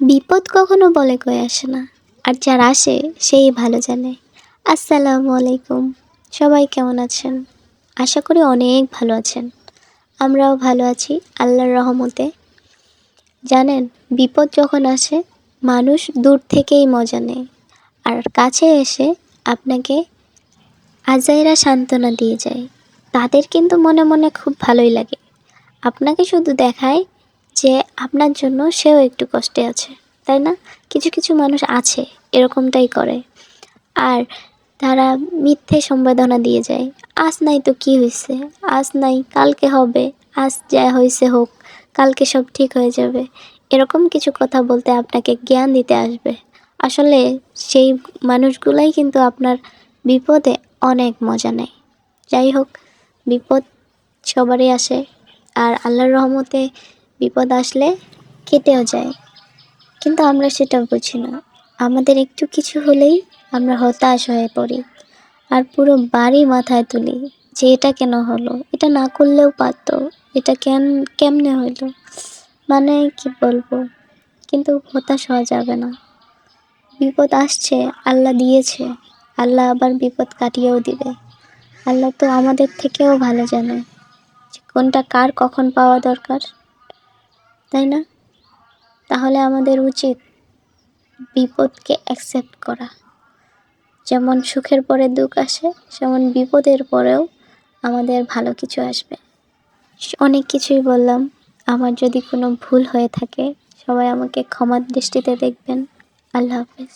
বিপদ কখনো বলে কয়ে আসে না, আর যার আসে সেই ভালো জানে। আসসালামু আলাইকুম, সবাই কেমন আছেন? আশা করি অনেক ভালো আছেন। আমরাও ভালো আছি আল্লাহর রহমতে। জানেন, বিপদ যখন আসে মানুষ দূর থেকেই মজা নেয়, আর কাছে এসে আপনাকে আজাইরা সান্ত্বনা দিয়ে যায়। তাদের কিন্তু মনে মনে খুব ভালোই লাগে। আপনাকে শুধু দেখায় যে আপনার জন্য সেও একটু কষ্টে আছে, তাই না? কিছু কিছু মানুষ আছে এরকমটাই করে। আর তারা মিথ্যে সম্বোধনা দিয়ে যায়, আজ নাই তো কি হয়েছে, আজ নাই কালকে হবে, আজ যা হয়েছে হোক, কালকে সব ঠিক হয়ে যাবে। এরকম কিছু কথা বলতে আপনাকে জ্ঞান দিতে আসবে। আসলে সেই মানুষগুলাই কিন্তু আপনার বিপদে অনেক মজা নেয়। যাই হোক, বিপদ সবারই আসে, আর আল্লাহর রহমতে বিপদ আসলে কেটেও যায়, কিন্তু আমরা সেটা বুঝি না। আমাদের একটু কিছু হলেই আমরা হতাশ হয়ে পড়ি, আর পুরো বাড়ি মাথায় তুলি যে এটা কেন হলো, এটা না করলেও পারতো, এটা কেমনে হইলো, মানে কি বলবো। কিন্তু হতাশ হওয়া যাবে না। বিপদ আসছে, আল্লাহ দিয়েছে, আল্লাহ আবার বিপদ কাটিয়েও দিবে। আল্লাহ তো আমাদের থেকেও ভালো জানে যে কোনটা কার কখন পাওয়া দরকার, তাই না? তাহলে আমাদের উচিত বিপদকে অ্যাকসেপ্ট করা। যেমন সুখের পরে দুঃখ আসে, সেমন বিপদের পরেও আমাদের ভালো কিছু আসবে। অনেক কিছুই বললাম, আমার যদি কোনো ভুল হয়ে থাকে সবাই আমাকে ক্ষমার দৃষ্টিতে দেখবেন। আল্লাহ হাফেজ।